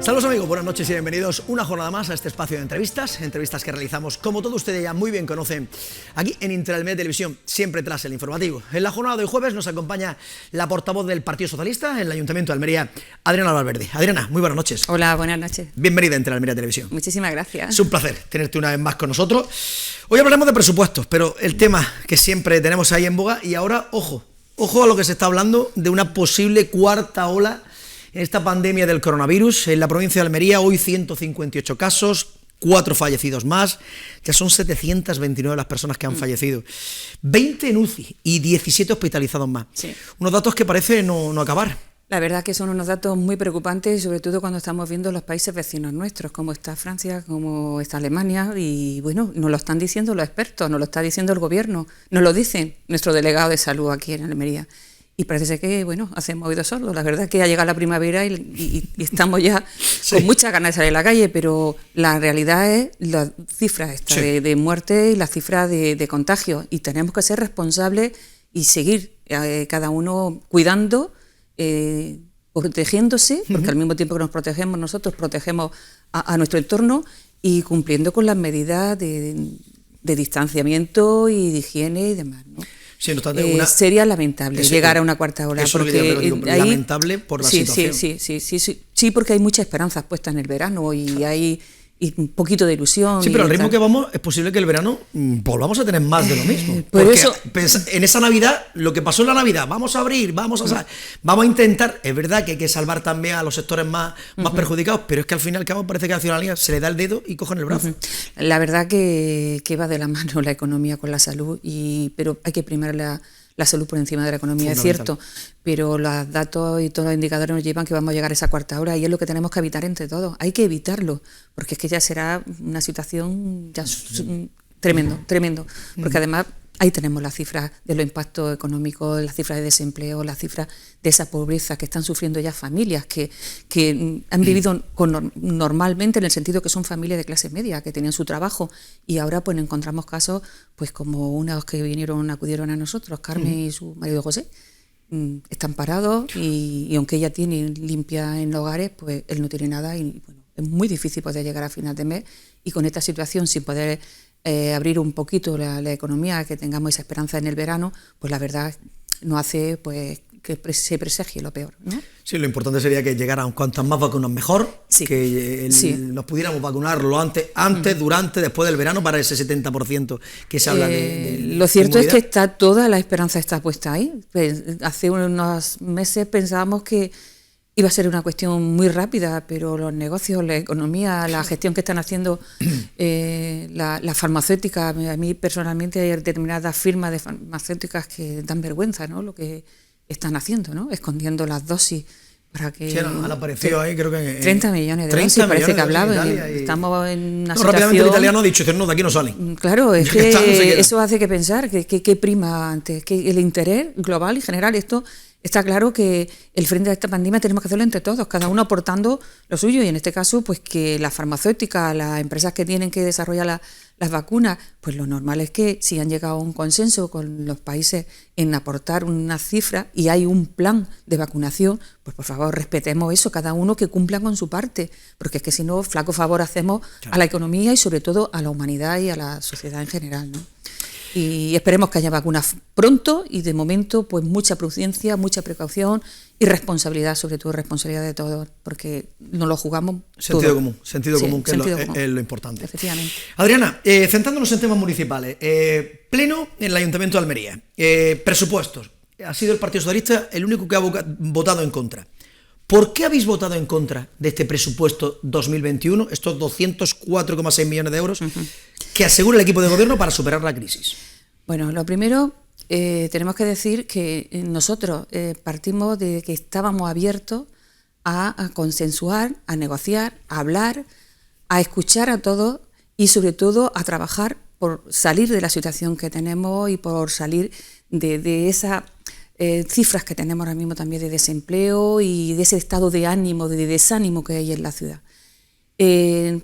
Saludos amigos, buenas noches y bienvenidos una jornada más a este espacio de entrevistas que realizamos, como todos ustedes ya muy bien conocen, aquí en Intralmed Televisión, siempre tras el informativo. En la jornada de hoy jueves nos acompaña la portavoz del Partido Socialista en el Ayuntamiento de Almería, Adriana Valverde. Adriana, muy buenas noches. Hola, buenas noches. Bienvenida a Intralmed Televisión. Muchísimas gracias. Es un placer tenerte una vez más con nosotros. Hoy hablaremos de presupuestos, pero el tema que siempre tenemos ahí en boga, y ahora, ojo a lo que se está hablando de una posible cuarta ola en esta pandemia del coronavirus. En la provincia de Almería hoy 158 casos, 4 fallecidos más, ya son 729 las personas que han fallecido, 20 en UCI y 17 hospitalizados más. Sí. Unos datos que parece no acabar. La verdad que son unos datos muy preocupantes, sobre todo cuando estamos viendo los países vecinos nuestros, como está Francia, como está Alemania, y bueno, nos lo están diciendo los expertos, nos lo está diciendo el gobierno, nos lo dice nuestro delegado de salud aquí en Almería. Y parece que, bueno, hacemos oídos sordos. La verdad es que ha llegado la primavera y estamos ya sí, con muchas ganas de salir a la calle, pero la realidad es las cifras sí, de muerte y las cifras de contagio. Y tenemos que ser responsables y seguir cada uno cuidando, protegiéndose, porque al mismo tiempo que nos protegemos nosotros, protegemos a nuestro entorno y cumpliendo con las medidas de distanciamiento y de higiene y demás, ¿no? Sí, sería lamentable llegar a una cuarta ola. Eso porque digo, lamentable por la situación. Sí, porque hay muchas esperanzas puestas en el verano y hay un poquito de ilusión. Sí, pero al ritmo que vamos es posible que el verano volvamos a tener más de lo mismo. Por porque eso, en esa Navidad, lo que pasó en la Navidad, vamos a abrir, vamos a intentar, es verdad que hay que salvar también a los sectores más perjudicados, pero es que al fin y al cabo parece que a la ciudadanía se le da el dedo y cogen el brazo. La verdad que va de la mano la economía con la salud, pero hay que primar la salud por encima de la economía, es cierto, pero los datos y todos los indicadores nos llevan que vamos a llegar a esa cuarta ola y es lo que tenemos que evitar entre todos. Hay que evitarlo, porque es que ya será una situación ya tremendo, porque además ahí tenemos las cifras de los impactos económicos, las cifras de desempleo, las cifras de esa pobreza que están sufriendo ya familias que han vivido normalmente, en el sentido que son familias de clase media, que tenían su trabajo, y ahora pues encontramos casos pues como unos que acudieron a nosotros, Carmen y su marido José, están parados y aunque ella tiene limpia en los hogares, pues él no tiene nada y bueno, es muy difícil poder llegar a final de mes y con esta situación sin poder abrir un poquito la economía, que tengamos esa esperanza en el verano, pues la verdad nos hace pues que se presagie lo peor, ¿no? Sí, lo importante sería que llegaran cuantas más vacunas mejor, sí, que nos pudiéramos vacunar lo antes, durante, después del verano, para ese 70% que se habla de lo cierto es que toda la esperanza está puesta ahí. Hace unos meses pensábamos que iba a ser una cuestión muy rápida, pero los negocios, la economía, la gestión que están haciendo la farmacéutica, a mí personalmente hay determinadas firmas de farmacéuticas que dan vergüenza, ¿no? Lo que están haciendo, ¿no? Escondiendo las dosis para que... Sí, han aparecido ahí, creo que... 30 millones de dosis, parece que ha hablado. Estamos en una situación... Rápidamente el italiano ha dicho, no, de aquí no salen. Claro, es que eso hace que pensar que prima antes, que el interés global y general, esto... Está claro que el frente a esta pandemia tenemos que hacerlo entre todos, cada uno aportando lo suyo, y en este caso, pues que las farmacéuticas, las empresas que tienen que desarrollar las vacunas, pues lo normal es que si han llegado a un consenso con los países en aportar una cifra y hay un plan de vacunación, pues por favor respetemos eso, cada uno que cumpla con su parte, porque es que si no, flaco favor hacemos a la economía y sobre todo a la humanidad y a la sociedad en general, ¿no? Y esperemos que haya vacunas pronto y de momento pues mucha prudencia, mucha precaución y responsabilidad, sobre todo responsabilidad de todos, porque nos lo jugamos sentido todo. común, que es lo importante. Efectivamente. Adriana, centrándonos en temas municipales, pleno en el Ayuntamiento de Almería, presupuestos, ha sido el Partido Socialista el único que ha votado en contra. ¿Por qué habéis votado en contra de este presupuesto 2021, estos 204,6 millones de euros que asegura el equipo de gobierno para superar la crisis? Bueno, lo primero, tenemos que decir que nosotros partimos de que estábamos abiertos a consensuar, a negociar, a hablar, a escuchar a todos y sobre todo a trabajar por salir de la situación que tenemos y por salir de esa... cifras que tenemos ahora mismo también de desempleo y de ese estado de ánimo, de desánimo que hay en la ciudad.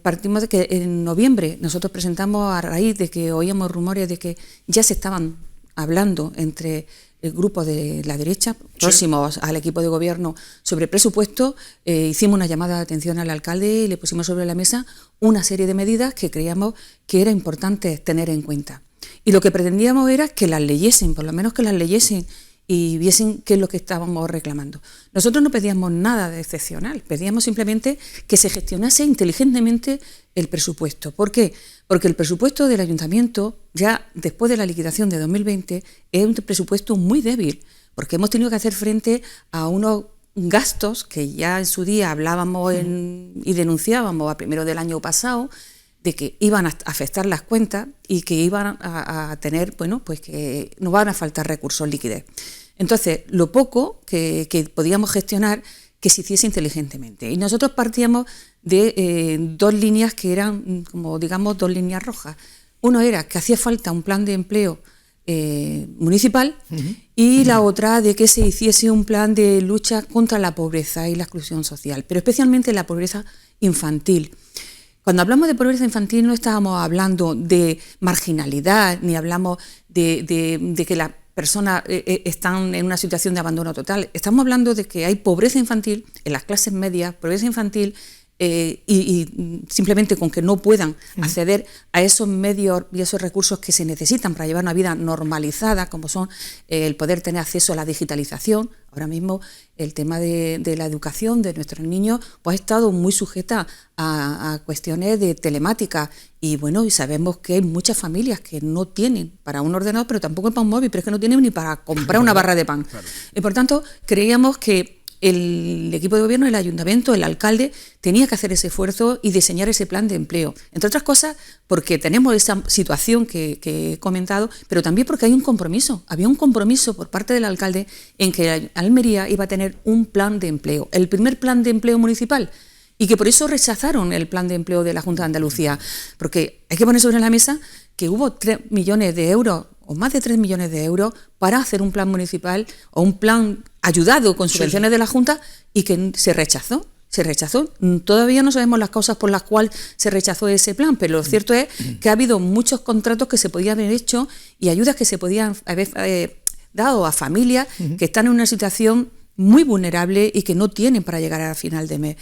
Partimos de que en noviembre nosotros presentamos, a raíz de que oíamos rumores de que ya se estaban hablando entre grupos de la derecha, próximos al equipo de gobierno, sobre presupuesto, hicimos una llamada de atención al alcalde y le pusimos sobre la mesa una serie de medidas que creíamos que era importante tener en cuenta. Y lo que pretendíamos era que las leyesen, por lo menos que las leyesen y viesen qué es lo que estábamos reclamando. Nosotros no pedíamos nada de excepcional, pedíamos simplemente que se gestionase inteligentemente el presupuesto. ¿Por qué? Porque el presupuesto del ayuntamiento, ya después de la liquidación de 2020, es un presupuesto muy débil, porque hemos tenido que hacer frente a unos gastos que ya en su día hablábamos y denunciábamos a primero del año pasado, de que iban a afectar las cuentas y que iban a tener, bueno, pues que nos van a faltar recursos, liquidez. Entonces, lo poco que podíamos gestionar, que se hiciese inteligentemente. Y nosotros partíamos de dos líneas que eran, como digamos, dos líneas rojas. Uno era que hacía falta un plan de empleo municipal y la otra de que se hiciese un plan de lucha contra la pobreza y la exclusión social, pero especialmente la pobreza infantil. Cuando hablamos de pobreza infantil no estábamos hablando de marginalidad, ni hablamos de que las personas están en una situación de abandono total. Estamos hablando de que hay pobreza infantil en las clases medias, pobreza infantil y simplemente con que no puedan acceder a esos medios y esos recursos que se necesitan para llevar una vida normalizada, como son el poder tener acceso a la digitalización. Ahora mismo el tema de la educación de nuestros niños pues, ha estado muy sujeta a cuestiones de telemática y bueno, y sabemos que hay muchas familias que no tienen para un ordenador, pero tampoco para un móvil, pero es que no tienen ni para comprar una barra de pan. Claro. Y por tanto, creíamos que el equipo de gobierno, el ayuntamiento, el alcalde, tenía que hacer ese esfuerzo y diseñar ese plan de empleo. Entre otras cosas, porque tenemos esa situación que he comentado, pero también porque hay un compromiso. Había un compromiso por parte del alcalde en que Almería iba a tener un plan de empleo, el primer plan de empleo municipal, y que por eso rechazaron el plan de empleo de la Junta de Andalucía. Porque hay que poner sobre la mesa que hubo 3 millones de euros o más de 3 millones de euros para hacer un plan municipal o un plan ayudado con subvenciones de la Junta y que se rechazó. Se rechazó. Todavía no sabemos las causas por las cuales se rechazó ese plan, pero lo cierto es que ha habido muchos contratos que se podían haber hecho y ayudas que se podían haber dado a familias que están en una situación muy vulnerable y que no tienen para llegar al final de mes.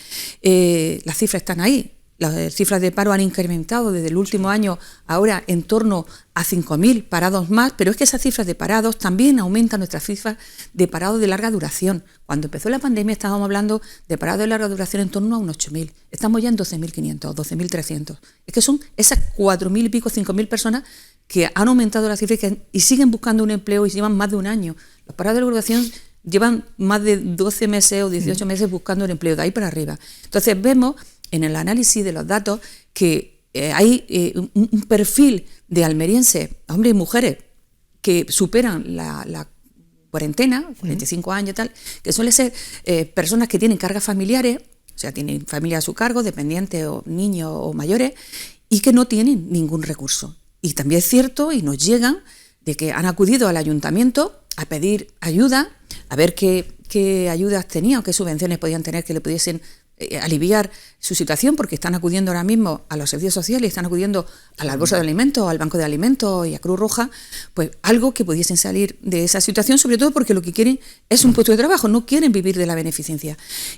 Las cifras están ahí. Las cifras de paro han incrementado desde el último año ahora en torno a 5.000 parados más, pero es que esas cifras de parados también aumentan nuestras cifras de parados de larga duración. Cuando empezó la pandemia estábamos hablando de parados de larga duración en torno a unos 8.000. Estamos ya en 12.500, 12.300. Es que son esas 4.000 y pico, 5.000 personas que han aumentado las cifras y siguen buscando un empleo y llevan más de un año. Los parados de larga duración llevan más de 12 meses o 18 meses buscando un empleo, de ahí para arriba. Entonces vemos en el análisis de los datos que hay un perfil de almerienses, hombres y mujeres, que superan la cuarentena, 45 años y tal, que suelen ser personas que tienen cargas familiares, o sea, tienen familia a su cargo, dependientes o niños o mayores, y que no tienen ningún recurso. Y también es cierto, y nos llegan, de que han acudido al ayuntamiento a pedir ayuda, a ver qué ayudas tenían o qué subvenciones podían tener que le pudiesen aliviar su situación, porque están acudiendo ahora mismo a los servicios sociales, están acudiendo a la bolsa de alimentos, al banco de alimentos y a Cruz Roja, pues algo que pudiesen salir de esa situación, sobre todo porque lo que quieren es un puesto de trabajo, no quieren vivir de la beneficencia.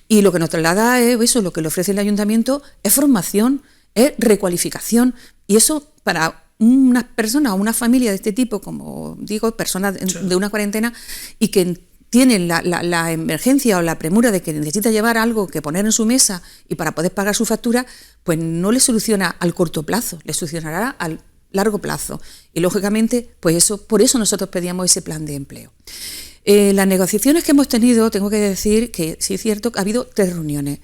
Y lo que nos traslada es eso, lo que le ofrece el ayuntamiento es formación, es recualificación, y eso para unas personas o una familia de este tipo, como digo, personas de una cuarentena y que tienen la emergencia o la premura de que necesita llevar algo que poner en su mesa y para poder pagar su factura, pues no le soluciona al corto plazo, le solucionará al largo plazo. Y lógicamente, pues eso, por eso nosotros pedíamos ese plan de empleo. Las negociaciones que hemos tenido, tengo que decir que sí es cierto que ha habido 3 reuniones.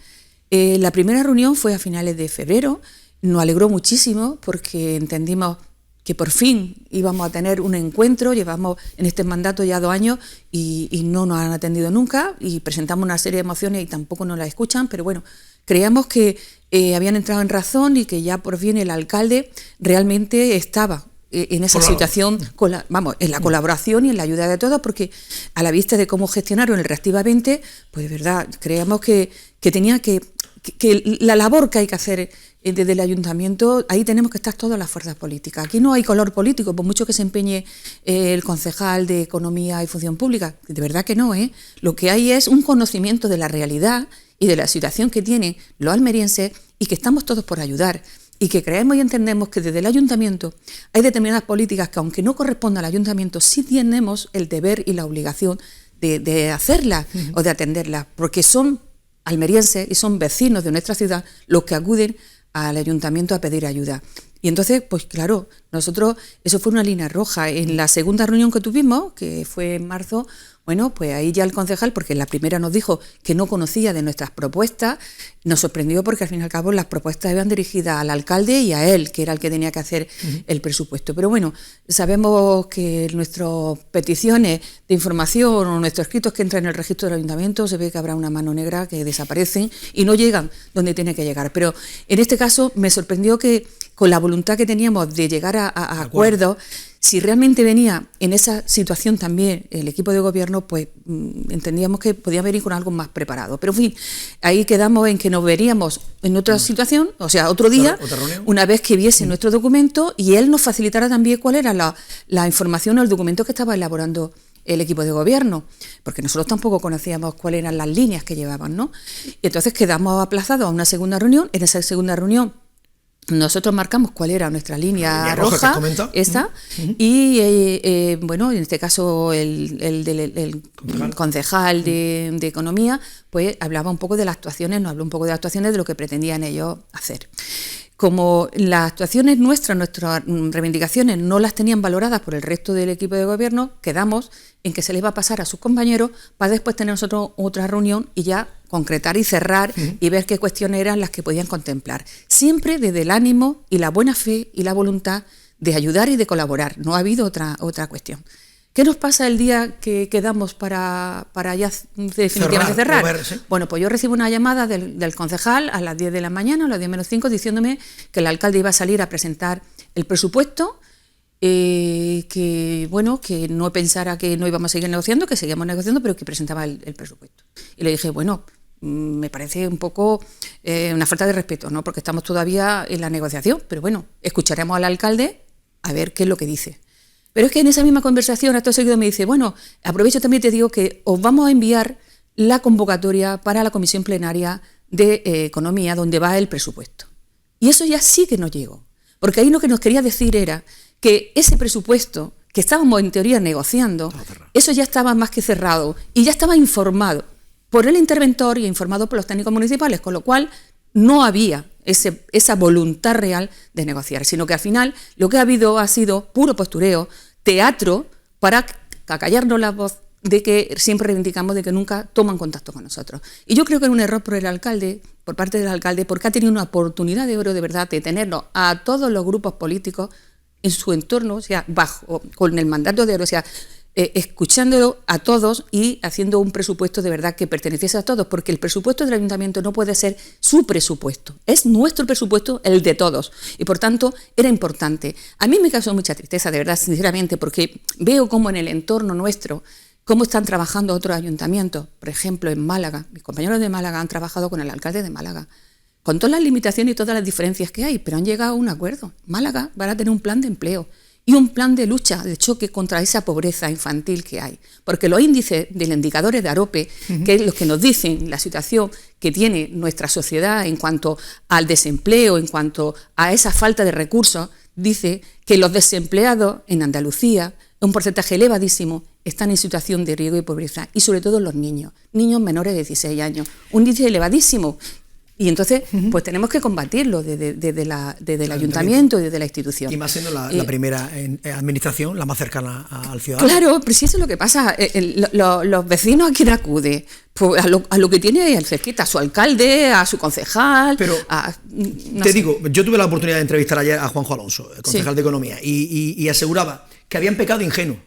La primera reunión fue a finales de febrero, nos alegró muchísimo porque entendimos que por fin íbamos a tener un encuentro, llevamos en este mandato ya 2 años y no nos han atendido nunca y presentamos una serie de mociones y tampoco nos las escuchan, pero bueno, creíamos que habían entrado en razón y que ya por fin el alcalde realmente estaba en esa situación, en la colaboración y en la ayuda de todos, porque a la vista de cómo gestionaron el Reactivamente, pues de verdad, creíamos que tenía que la labor que hay que hacer desde el ayuntamiento, ahí tenemos que estar todas las fuerzas políticas. Aquí no hay color político, por mucho que se empeñe el concejal de Economía y Función Pública, de verdad que no, ¿eh? Lo que hay es un conocimiento de la realidad y de la situación que tienen los almerienses y que estamos todos por ayudar. Y que creemos y entendemos que desde el ayuntamiento hay determinadas políticas que, aunque no correspondan al ayuntamiento, sí tenemos el deber y la obligación de hacerlas o de atenderlas, porque son almerienses y son vecinos de nuestra ciudad los que acuden al ayuntamiento a pedir ayuda. Y entonces, pues claro, nosotros, eso fue una línea roja. En la segunda reunión que tuvimos, que fue en marzo, bueno, pues ahí ya el concejal, porque en la primera nos dijo que no conocía de nuestras propuestas, nos sorprendió porque al fin y al cabo las propuestas iban dirigidas al alcalde y a él, que era el que tenía que hacer el presupuesto. Pero bueno, sabemos que nuestras peticiones de información o nuestros escritos que entran en el registro del ayuntamiento, se ve que habrá una mano negra que desaparecen y no llegan donde tiene que llegar. Pero en este caso me sorprendió que con la voluntad que teníamos de llegar a acuerdos, si realmente venía en esa situación también el equipo de gobierno, pues entendíamos que podía venir con algo más preparado. Pero en fin, ahí quedamos en que nos veríamos en otra situación, o sea, otro día, una vez que viese nuestro documento y él nos facilitara también cuál era la información o el documento que estaba elaborando el equipo de gobierno, porque nosotros tampoco conocíamos cuáles eran las líneas que llevaban, ¿no? Y entonces quedamos aplazados a una segunda reunión. En esa segunda reunión nosotros marcamos cuál era nuestra línea roja, esa, y bueno, en este caso el concejal de Economía, pues hablaba un poco de las actuaciones, nos habló un poco de las actuaciones de lo que pretendían ellos hacer. Como las actuaciones nuestras reivindicaciones no las tenían valoradas por el resto del equipo de gobierno, quedamos en que se les va a pasar a sus compañeros para después tener nosotros otra reunión y ya concretar y cerrar y ver qué cuestiones eran las que podían contemplar. Siempre desde el ánimo y la buena fe y la voluntad de ayudar y de colaborar. No ha habido otra cuestión. ¿Qué nos pasa el día que quedamos para ya definitivamente cerrar? Moverse. Bueno, pues yo recibo una llamada del concejal a las 10 de la mañana, a las 10 menos 5, diciéndome que el alcalde iba a salir a presentar el presupuesto, que bueno, que no pensara que no íbamos a seguir negociando, que seguíamos negociando, pero que presentaba el presupuesto. Y le dije, bueno, me parece un poco una falta de respeto, ¿no? Porque estamos todavía en la negociación, pero bueno, escucharemos al alcalde a ver qué es lo que dice. Pero es que en esa misma conversación, acto seguido me dice, bueno, aprovecho también te digo que os vamos a enviar la convocatoria para la comisión plenaria de Economía, donde va el presupuesto. Y eso ya sí que no llegó, porque ahí lo que nos quería decir era que ese presupuesto que estábamos en teoría negociando, eso ya estaba más que cerrado y ya estaba informado por el interventor y informado por los técnicos municipales, con lo cual no había esa voluntad real de negociar, sino que al final lo que ha habido ha sido puro postureo, teatro, para acallarnos la voz de que siempre reivindicamos de que nunca toman contacto con nosotros. Y yo creo que es un error por parte del alcalde, porque ha tenido una oportunidad de oro de verdad de tenernos a todos los grupos políticos en su entorno, o sea, con el mandato de oro, o sea, escuchándolo a todos y haciendo un presupuesto de verdad que perteneciese a todos, porque el presupuesto del ayuntamiento no puede ser su presupuesto, es nuestro presupuesto, el de todos, y por tanto era importante. A mí me causó mucha tristeza, de verdad, sinceramente, porque veo cómo en el entorno nuestro, cómo están trabajando otros ayuntamientos, por ejemplo en Málaga, mis compañeros de Málaga han trabajado con el alcalde de Málaga, con todas las limitaciones y todas las diferencias que hay, pero han llegado a un acuerdo. Málaga va a tener un plan de empleo y un plan de lucha, de choque contra esa pobreza infantil que hay. Porque los índices de los indicadores de AROPE, que es los que nos dicen la situación que tiene nuestra sociedad en cuanto al desempleo, en cuanto a esa falta de recursos, dice que los desempleados en Andalucía, un porcentaje elevadísimo, están en situación de riesgo y pobreza, y sobre todo los niños menores de 16 años. Un índice elevadísimo. Y entonces, pues tenemos que combatirlo desde el ayuntamiento y desde la institución. Y más siendo la primera administración, la más cercana al ciudadano. Claro, pero si eso es lo que pasa. Los vecinos, ¿a quién acude? Pues a lo que tiene el cerquita, a su alcalde, a su concejal. Pero digo, yo tuve la oportunidad de entrevistar ayer a Juanjo Alonso, el concejal de Economía, y aseguraba que habían pecado de ingenuos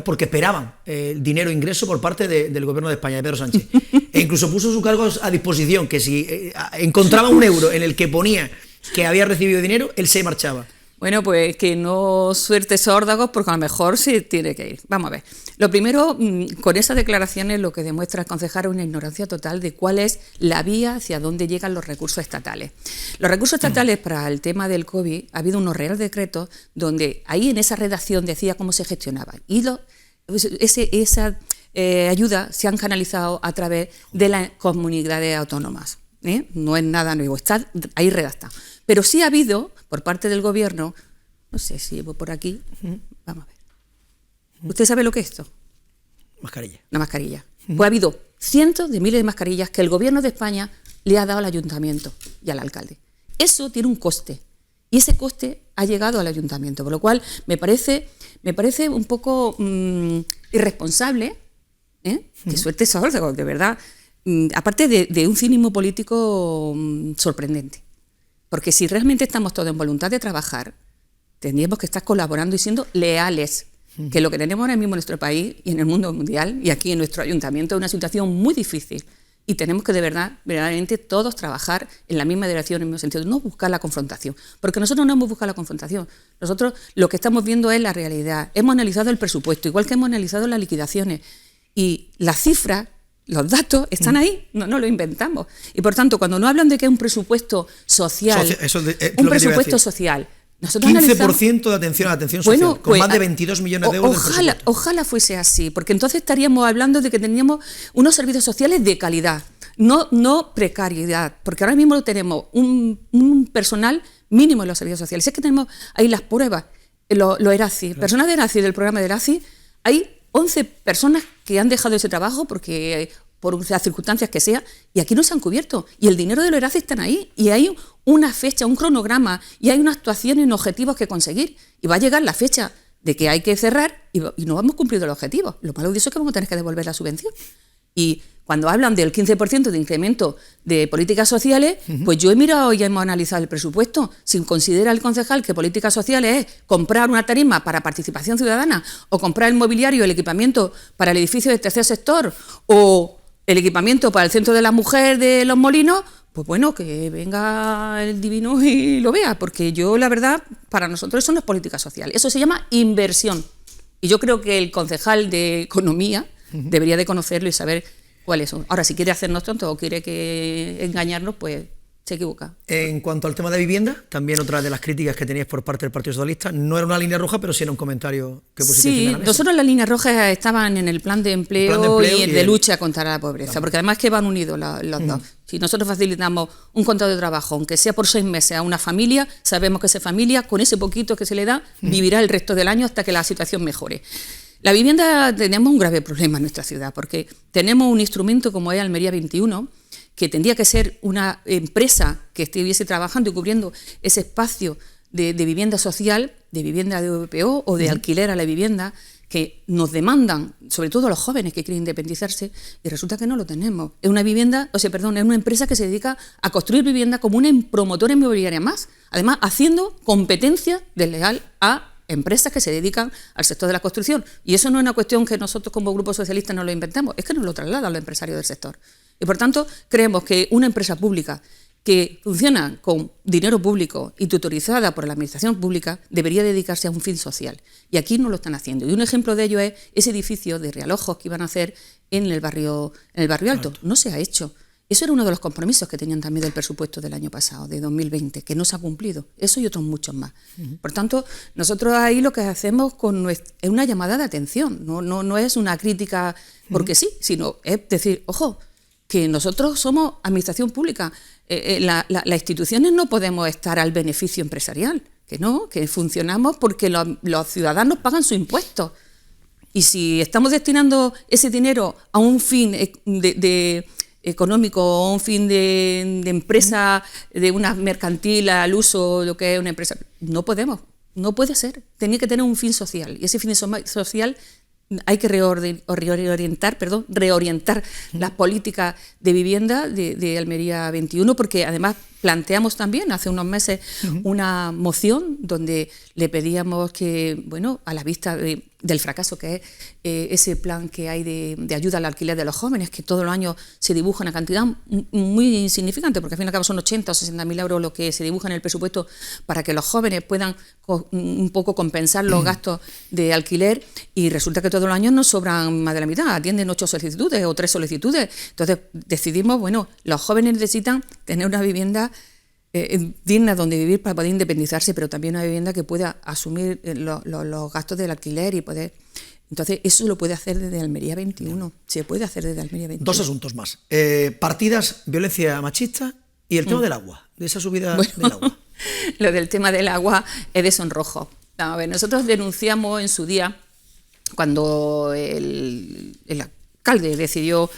porque esperaban el dinero ingreso por parte del gobierno de España, de Pedro Sánchez. E incluso puso sus cargos a disposición, que si encontraba un euro en el que ponía que había recibido dinero, él se marchaba. Bueno, pues que no suelte sórdagos porque a lo mejor sí tiene que ir. Vamos a ver. Lo primero, con esas declaraciones lo que demuestra el concejal es una ignorancia total de cuál es la vía hacia dónde llegan los recursos estatales. Los recursos estatales para el tema del COVID, ha habido unos reales decretos donde ahí en esa redacción decía cómo se gestionaba. Y esa ayuda se han canalizado a través de las comunidades autónomas. No es nada nuevo, está ahí redactado. Pero sí ha habido, por parte del gobierno, no sé si llevo por aquí, vamos a ver. ¿Usted sabe lo que es esto? Mascarilla. La mascarilla. Pues ha habido cientos de miles de mascarillas que el gobierno de España le ha dado al ayuntamiento y al alcalde. Eso tiene un coste, y ese coste ha llegado al ayuntamiento, por lo cual me parece un poco irresponsable que suelte sórdagos, de verdad, aparte de un cinismo político sorprendente. Porque si realmente estamos todos en voluntad de trabajar, tendríamos que estar colaborando y siendo leales, que lo que tenemos ahora mismo en nuestro país y en el mundo mundial y aquí en nuestro ayuntamiento es una situación muy difícil y tenemos que de verdad, verdaderamente todos trabajar en la misma dirección, en el mismo sentido, no buscar la confrontación, porque nosotros no hemos buscado la confrontación, nosotros lo que estamos viendo es la realidad, hemos analizado el presupuesto, igual que hemos analizado las liquidaciones y las cifras. Los datos están ahí, no lo inventamos. Y por tanto, cuando no hablan de que es un presupuesto social, un presupuesto social, nosotros 15% de atención social, con más de 22 millones de euros. Ojalá fuese así, porque entonces estaríamos hablando de que teníamos unos servicios sociales de calidad, no precariedad, porque ahora mismo tenemos un personal mínimo en los servicios sociales. Es que tenemos ahí las pruebas, los ERACI, claro. Personas de ERACI, del programa de ERACI, hay 11 personas que han dejado ese trabajo porque por las circunstancias que sea, y aquí no se han cubierto. Y el dinero de los ERACI están ahí, y hay una fecha, un cronograma, y hay una actuación y unos objetivos que conseguir. Y va a llegar la fecha de que hay que cerrar y no hemos cumplido el objetivo. Lo malo de eso es que vamos a tener que devolver la subvención. Y cuando hablan del 15% de incremento de políticas sociales, pues yo he mirado y hemos analizado el presupuesto. Si considera el concejal que políticas sociales es comprar una tarima para participación ciudadana o comprar el mobiliario, el equipamiento para el edificio del tercer sector o el equipamiento para el centro de la mujer de Los Molinos, pues bueno, que venga el divino y lo vea, porque yo, la verdad, para nosotros eso no es política social, eso se llama inversión. Y yo creo que el concejal de Economía debería de conocerlo y saber cuáles son. Ahora, si quiere hacernos tontos o quiere engañarnos, pues se equivoca. En cuanto al tema de vivienda, también otra de las críticas que teníais por parte del Partido Socialista, no era una línea roja, pero sí era un comentario que pusiste encima de la mesa. Nosotros las líneas rojas estaban en el plan de empleo y el de lucha contra la pobreza, porque además que van unidos los dos. Si nosotros facilitamos un contrato de trabajo, aunque sea por 6 meses a una familia, sabemos que esa familia, con ese poquito que se le da, vivirá el resto del año hasta que la situación mejore. La vivienda, tenemos un grave problema en nuestra ciudad, porque tenemos un instrumento como es Almería 21, que tendría que ser una empresa que estuviese trabajando y cubriendo ese espacio de vivienda social, de vivienda de VPO o de alquiler a la vivienda, que nos demandan, sobre todo a los jóvenes que quieren independizarse, y resulta que no lo tenemos. Es una es una empresa que se dedica a construir vivienda como una promotora inmobiliaria más, además haciendo competencia desleal a empresas que se dedican al sector de la construcción. Y eso no es una cuestión que nosotros como Grupo Socialista no lo inventemos, es que nos lo trasladan los empresarios del sector. Y por tanto, creemos que una empresa pública que funciona con dinero público y tutorizada por la administración pública debería dedicarse a un fin social. Y aquí no lo están haciendo. Y un ejemplo de ello es ese edificio de realojos que iban a hacer en el barrio Alto. No se ha hecho. Eso era uno de los compromisos que tenían también del presupuesto del año pasado, de 2020, que no se ha cumplido. Eso y otros muchos más. Por tanto, nosotros ahí lo que hacemos es una llamada de atención. No es una crítica porque sí, sino es decir, ojo, que nosotros somos administración pública. Las instituciones no podemos estar al beneficio empresarial, que funcionamos porque los ciudadanos pagan sus impuestos. Y si estamos destinando ese dinero a un fin económico o un fin de empresa, de una mercantil al uso, lo que es una empresa, no podemos, no puede ser. Tenía que tener un fin social y ese fin social hay que reorientar las políticas de vivienda de Almería 21, porque además planteamos también hace unos meses una moción donde le pedíamos que, bueno, a la vista del fracaso que es ese plan que hay de ayuda al alquiler de los jóvenes, que todos los años se dibuja una cantidad muy insignificante, porque al fin y al cabo son 80 o 60.000 euros lo que se dibuja en el presupuesto para que los jóvenes puedan un poco compensar los gastos de alquiler, y resulta que todos los años nos sobran más de la mitad, atienden 8 solicitudes o 3 solicitudes. Entonces decidimos, bueno, los jóvenes necesitan tener una vivienda digna donde vivir para poder independizarse, pero también una vivienda que pueda asumir los gastos del alquiler y poder... Entonces, eso lo puede hacer desde Almería 21. Se puede hacer desde Almería 21. Dos asuntos más. Partidas, violencia machista y el tema del agua, de esa subida del agua. Lo del tema del agua es de sonrojo. A ver, nosotros denunciamos en su día, cuando el alcalde decidió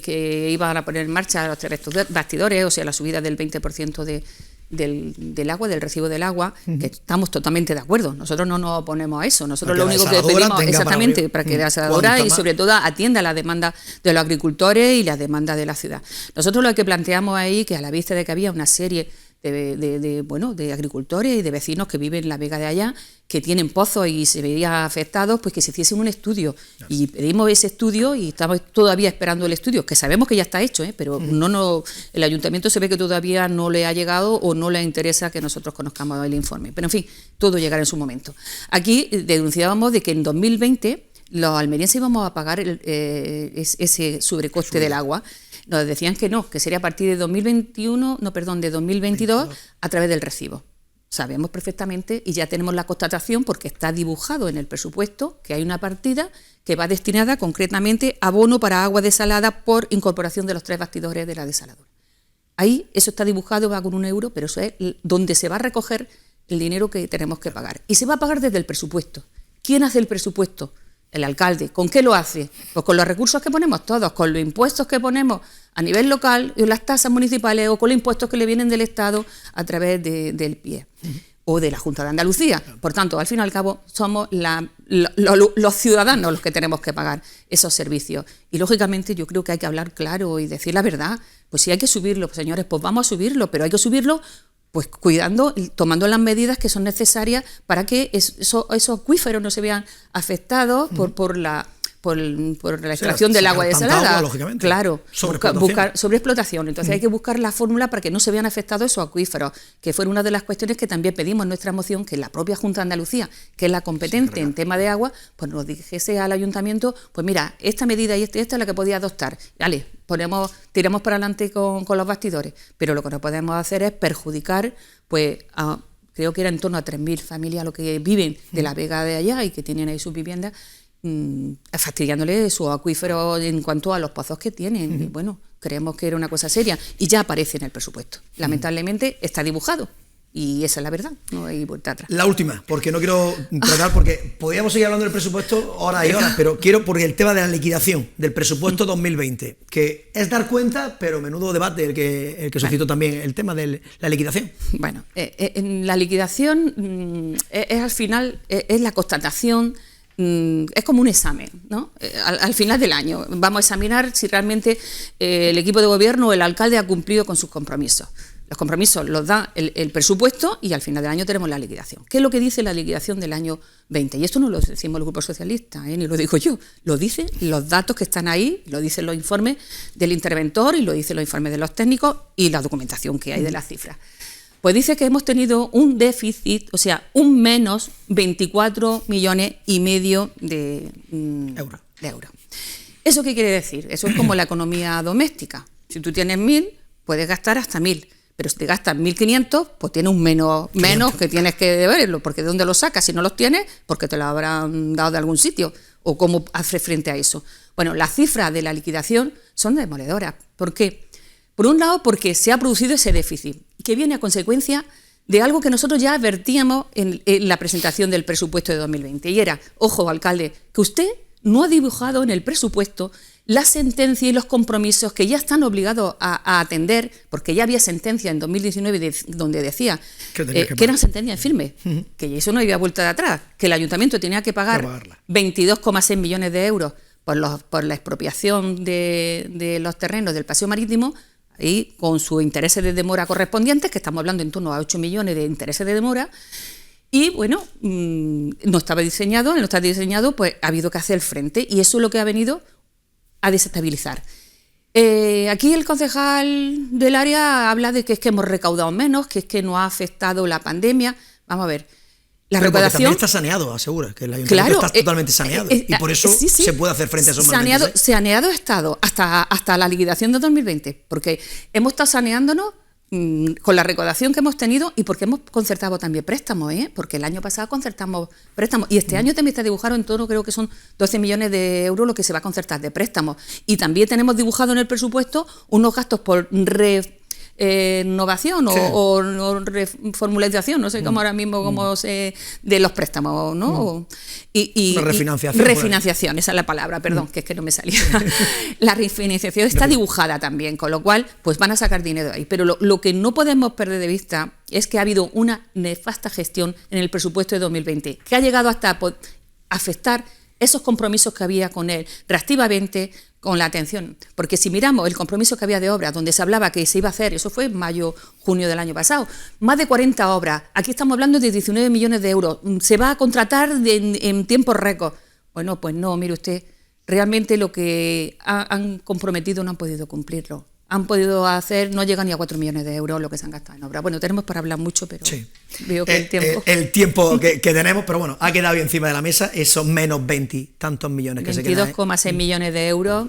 que iban a poner en marcha los 3 bastidores, o sea, la subida del 20% del agua, del recibo del agua, que estamos totalmente de acuerdo. Nosotros no nos oponemos a eso. Nosotros lo único que pedimos exactamente para que la desaladora y sobre todo atienda la demanda de los agricultores y la demanda de la ciudad. Nosotros lo que planteamos ahí, que a la vista de que había una serie de agricultores y de vecinos que viven en la Vega de allá, que tienen pozos y se veían afectados, pues que se hiciese un estudio. Y pedimos ese estudio y estamos todavía esperando el estudio, que sabemos que ya está hecho, pero el ayuntamiento se ve que todavía no le ha llegado o no le interesa que nosotros conozcamos el informe. Pero en fin, todo llegará en su momento. Aquí denunciábamos de que en 2020 los almerienses íbamos a pagar ese sobrecoste del agua. Nos decían que no, que sería a partir de 2022 a través del recibo. Sabemos perfectamente y ya tenemos la constatación, porque está dibujado en el presupuesto, que hay una partida que va destinada concretamente a abono para agua desalada por incorporación de los 3 bastidores de la desaladora. Ahí eso está dibujado, va con 1 euro, pero eso es donde se va a recoger el dinero que tenemos que pagar. Y se va a pagar desde el presupuesto. ¿Quién hace el presupuesto? El alcalde. ¿Con qué lo hace? Pues con los recursos que ponemos todos, con los impuestos que ponemos a nivel local, y las tasas municipales, o con los impuestos que le vienen del Estado a través del PIE o de la Junta de Andalucía. Por tanto, al fin y al cabo, somos los ciudadanos los que tenemos que pagar esos servicios. Y lógicamente yo creo que hay que hablar claro y decir la verdad. Pues si hay que subirlo, señores, pues vamos a subirlo, pero hay que subirlo pues cuidando y tomando las medidas que son necesarias para que esos acuíferos no se vean afectados por la extracción del agua desalada. Claro, buscar sobreexplotación. Entonces hay que buscar la fórmula para que no se vean afectados esos acuíferos, que fue una de las cuestiones que también pedimos en nuestra moción, que la propia Junta de Andalucía, que es la competente en tema de agua, pues nos dijese al ayuntamiento, pues mira, esta medida y esta es la que podía adoptar. Vale, tiramos para adelante con los bastidores, pero lo que no podemos hacer es perjudicar, pues creo que era en torno a 3.000 familias lo que viven de la Vega de allá y que tienen ahí sus viviendas, fastidiándole su acuífero en cuanto a los pozos que tienen. Y bueno, creemos que era una cosa seria y ya aparece en el presupuesto. Lamentablemente está dibujado y esa es la verdad, no hay vuelta atrás. La última, porque no quiero tratar, porque podríamos seguir hablando del presupuesto horas y horas, pero quiero, porque el tema de la liquidación del presupuesto 2020, que es dar cuenta, pero menudo debate el que suscitó también el tema de la liquidación. Bueno, en la liquidación es al final es la constatación. Es como un examen, ¿no? Al final del año vamos a examinar si realmente el equipo de gobierno o el alcalde ha cumplido con sus compromisos. Los compromisos los da el presupuesto y al final del año tenemos la liquidación. ¿Qué es lo que dice la liquidación del año 20? Y esto no lo decimos el Grupo Socialista, ni lo digo yo, lo dicen los datos que están ahí, lo dicen los informes del interventor y lo dicen los informes de los técnicos y la documentación que hay de las cifras. Pues dice que hemos tenido un déficit, o sea, un menos 24,5 millones de euros. ¿Eso qué quiere decir? Eso es como la economía doméstica. Si tú tienes 1.000, puedes gastar hasta 1.000. Pero si te gastas 1.500, pues tienes un menos que tienes que deberlo, porque ¿de dónde lo sacas? Si no los tienes, porque te lo habrán dado de algún sitio, o cómo haces frente a eso. Bueno, las cifras de la liquidación son demoledoras. ¿Por qué? Por un lado, porque se ha producido ese déficit, que viene a consecuencia de algo que nosotros ya advertíamos en la presentación del presupuesto de 2020, y era, ojo, alcalde, que usted no ha dibujado en el presupuesto la sentencia y los compromisos que ya están obligados a atender, porque ya había sentencia en 2019 donde decía que eran sentencias firmes, que eso no había vuelta de atrás, que el ayuntamiento tenía que pagar 22,6 millones de euros por la expropiación de los terrenos del paseo marítimo ahí con sus intereses de demora correspondientes, que estamos hablando en torno a 8 millones de intereses de demora, y bueno, no estaba diseñado, no está diseñado, pues ha habido que hacer el frente, y eso es lo que ha venido a desestabilizar. Aquí el concejal del área habla de que es que hemos recaudado menos, que es que nos ha afectado la pandemia. Vamos a ver, la recaudación también está saneado, asegura, que el ayuntamiento está totalmente saneado, y por eso se puede hacer frente a esos saneado ha estado hasta la liquidación de 2020, porque hemos estado saneándonos con la recaudación que hemos tenido y porque hemos concertado también préstamos, porque el año pasado concertamos préstamos y este año también está dibujado en torno, creo que son 12 millones de euros lo que se va a concertar de préstamos, y también tenemos dibujado en el presupuesto unos gastos por renovación o reformulación, no sé cómo ahora mismo cómo se de los préstamos, ¿no? Y refinanciación. Refinanciación, esa es la palabra, perdón, que es que no me salía. La refinanciación está dibujada también, con lo cual pues van a sacar dinero de ahí. Pero lo que no podemos perder de vista es que ha habido una nefasta gestión en el presupuesto de 2020, que ha llegado hasta afectar esos compromisos que había con él reactivamente, con la atención, porque si miramos el compromiso que había de obras, donde se hablaba que se iba a hacer, eso fue en mayo, junio del año pasado, más de 40 obras, aquí estamos hablando de 19 millones de euros, se va a contratar en tiempo récord. Bueno, pues no, mire usted, realmente lo que han comprometido no han podido cumplirlo. Han podido hacer, no llegan ni a 4 millones de euros lo que se han gastado en obra. Bueno, tenemos para hablar mucho, pero veo que el tiempo... El tiempo que tenemos, pero bueno, ha quedado ahí encima de la mesa esos menos 20 tantos millones que se quedan. 22,6 millones de euros,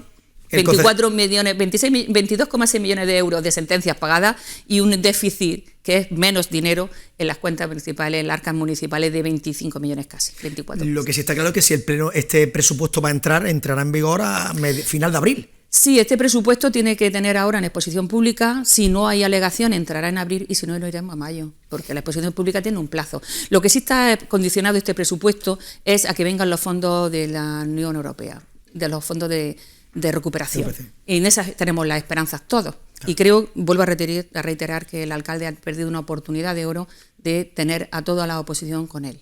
22,6 millones de euros de sentencias pagadas y un déficit que es menos dinero en las cuentas principales, en las arcas municipales de 25 millones casi, 24. Lo que sí está claro es que si este presupuesto va a entrará en vigor a final de abril. Sí, este presupuesto tiene que tener ahora en exposición pública, si no hay alegación entrará en abril y si no lo iremos a mayo, porque la exposición pública tiene un plazo. Lo que sí está condicionado este presupuesto es a que vengan los fondos de la Unión Europea, de los fondos de recuperación. Y en esas tenemos las esperanzas todos. Claro. Y creo, vuelvo a reiterar que el alcalde ha perdido una oportunidad de oro de tener a toda la oposición con él.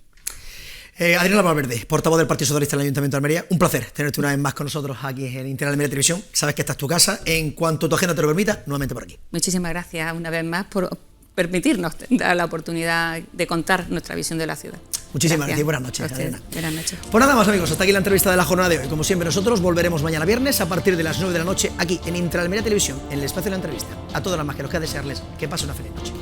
Adriana Valverde, portavoz del Partido Socialista en el Ayuntamiento de Almería, un placer tenerte una vez más con nosotros aquí en Interal Media Televisión. Sabes que esta es tu casa, en cuanto tu agenda te lo permita, nuevamente por aquí. Muchísimas gracias una vez más por permitirnos dar la oportunidad de contar nuestra visión de la ciudad. Muchísimas gracias y buenas noches, Adriana. Buenas noches. Pues nada más, amigos, hasta aquí la entrevista de la jornada de hoy. Como siempre, nosotros volveremos mañana viernes a partir de las 9 de la noche aquí en Interal Media Televisión, en el espacio de la entrevista. A todas las más que nos queda desearles que pasen una feliz noche.